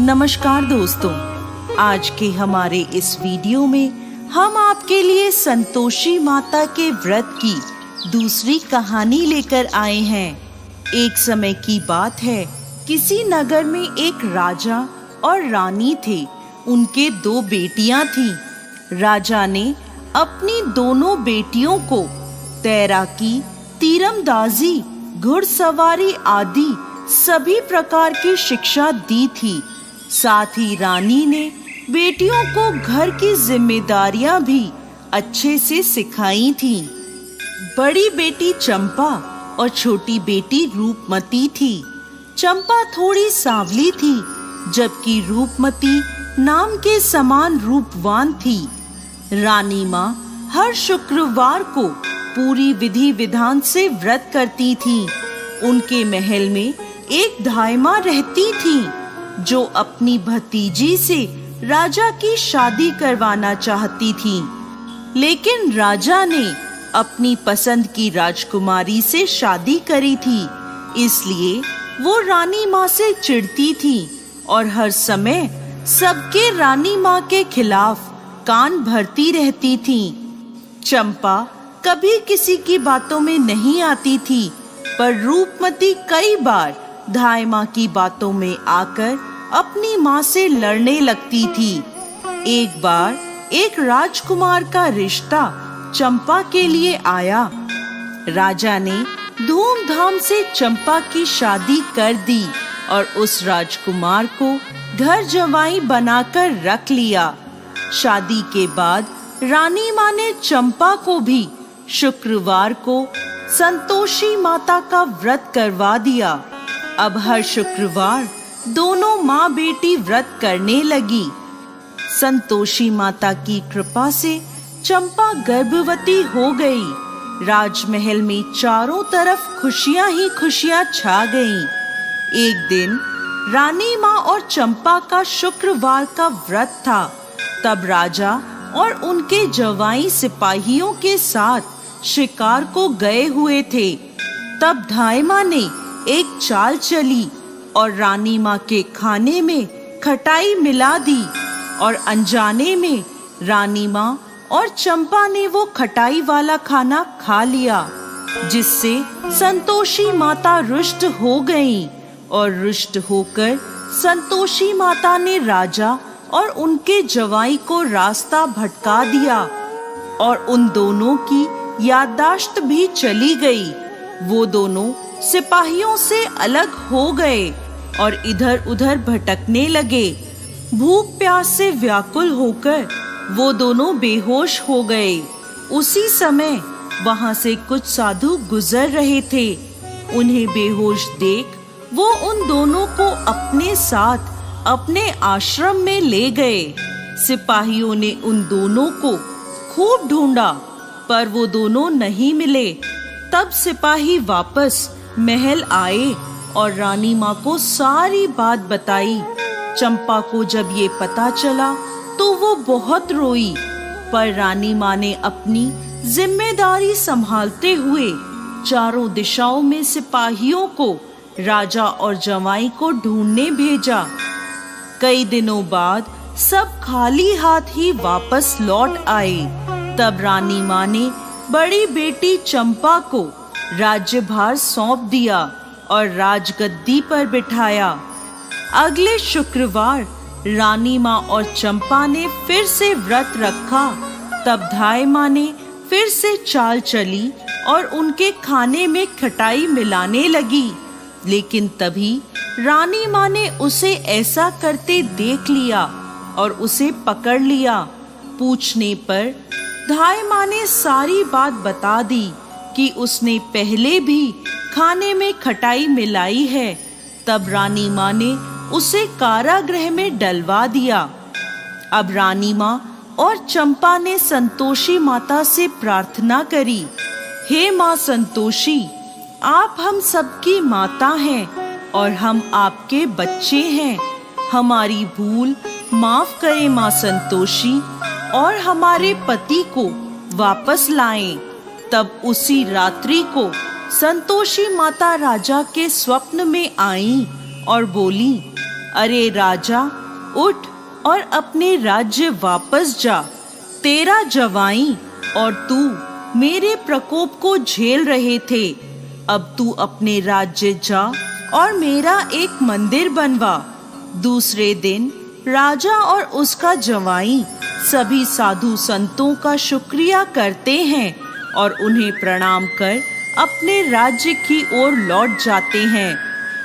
नमस्कार दोस्तों, आज के हमारे इस वीडियो में हम आपके लिए संतोषी माता के व्रत की दूसरी कहानी लेकर आए हैं। एक समय की बात है, किसी नगर में एक राजा और रानी थे। उनके 2 बेटियां थीं। राजा ने अपनी दोनों बेटियों को तैराकी, तीरंदाजी, घुड़सवारी आदि सभी प्रकार की शिक्षा दी थी। साथ ही रानी ने बेटियों को घर की जिम्मेदारियां भी अच्छे से सिखाई थीं। बड़ी बेटी चंपा और छोटी बेटी रूपमती थी। चंपा थोड़ी सांवली थी, जबकि रूपमती नाम के समान रूपवान थी। रानी माँ हर शुक्रवार को पूरी विधि विधान से व्रत करती थी। उनके महल में एक धायमा रहती थी जो अपनी भतीजी से राजा की शादी करवाना चाहती थी, लेकिन राजा ने अपनी पसंद की राजकुमारी से शादी करी थी। इसलिए वो रानी माँ से चिढ़ती थी और हर समय सबके रानी माँ के खिलाफ कान भरती रहती थी। चंपा कभी किसी की बातों में नहीं आती थी, पर रूपमती कई बार धायमा की बातों में आकर अपनी माँ से लड़ने लगती थी। एक बार एक राजकुमार का रिश्ता चंपा के लिए आया। राजा ने धूमधाम से चंपा की शादी कर दी और उस राजकुमार को घर जवाई बनाकर रख लिया। शादी के बाद रानी माँ ने चंपा को भी शुक्रवार को संतोषी माता का व्रत करवा दिया। अब हर शुक्रवार दोनों माँ बेटी व्रत करने लगी। संतोषी माता की कृपा से चंपा गर्भवती हो गई। राजमहल में चारों तरफ खुशियां ही खुशियां छा गईं। एक दिन रानी माँ और चंपा का शुक्रवार का व्रत था। तब राजा और उनके जवाई सिपाहियों के साथ शिकार को गए हुए थे। तब धायमा ने एक चाल चली और रानी माँ के खाने में खटाई मिला दी और अनजाने में रानी माँ और चंपा ने वो खटाई वाला खाना खा लिया, जिससे संतोषी माता रुष्ट हो गईं। और रुष्ट होकर संतोषी माता ने राजा और उनके जवाई को रास्ता भटका दिया और उन दोनों की याददाश्त भी चली गई। वो दोनों सिपाहियों से अलग हो गए और इधर उधर भटकने लगे। भूख प्यास से व्याकुल होकर वो दोनों बेहोश हो गए। उसी समय वहां से कुछ साधु गुजर रहे थे। उन्हें बेहोश देख वो उन दोनों को अपने साथ अपने आश्रम में ले गए। सिपाहियों ने उन दोनों को खूब ढूंढा, पर वो दोनों नहीं मिले। तब सिपाही वापस महल आए और रानी माँ को सारी बात बताई। चंपा को जब ये पता चला तो वो बहुत रोई, पर रानी माँ ने अपनी जिम्मेदारी संभालते हुए चारों दिशाओं में सिपाहियों को राजा और जवाई को ढूंढने भेजा। कई दिनों बाद सब खाली हाथ ही वापस लौट आए। तब रानी माँ ने बड़ी बेटी चंपा को राज्यभार सौंप दिया और राजगद्दी पर बिठाया। अगले शुक्रवार रानी माँ और चंपा ने फिर से व्रत रखा। तब धायमा ने फिर से चाल चली और उनके खाने में खटाई मिलाने लगी, लेकिन तभी रानी माँ ने उसे ऐसा करते देख लिया और उसे पकड़ लिया। पूछने पर धायमा ने सारी बात बता दी कि उसने पहले भी खाने में खटाई मिलाई है। तब रानी माँ ने उसे कारागृह में डलवा दिया। अब रानी माँ और चंपा ने संतोषी माता से प्रार्थना करी, हे माँ संतोषी, आप हम सबकी माता हैं और हम आपके बच्चे हैं। हमारी भूल माफ करें माँ संतोषी और हमारे पति को वापस लाएं। तब उसी रात्रि को संतोषी माता राजा के स्वप्न में आईं और बोली, अरे राजा, उठ और अपने राज्य वापस जा। तेरा जवाई और तू मेरे प्रकोप को झेल रहे थे। अब तू अपने राज्य जा और मेरा एक मंदिर बनवा। दूसरे दिन राजा और उसका जवाई सभी साधु संतों का शुक्रिया करते हैं और उन्हें प्रणाम कर अपने राज्य की ओर लौट जाते हैं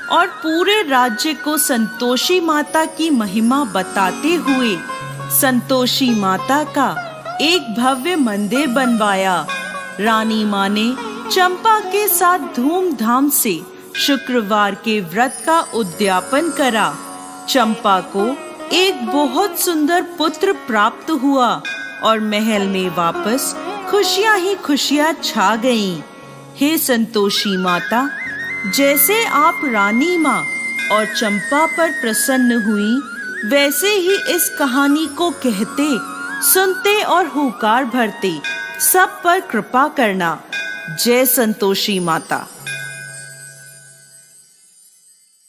और पूरे राज्य को संतोषी माता की महिमा बताते हुए संतोषी माता का एक भव्य मंदिर बनवाया। रानी माँ ने चंपा के साथ धूमधाम से शुक्रवार के व्रत का उद्यापन करा। चंपा को एक बहुत सुंदर पुत्र प्राप्त हुआ और महल में वापस खुशियां ही खुशियां छा गईं। हे संतोषी माता, जैसे आप रानी माँ और चंपा पर प्रसन्न हुई, वैसे ही इस कहानी को कहते, सुनते और हुंकार भरते सब पर कृपा करना। जय संतोषी माता।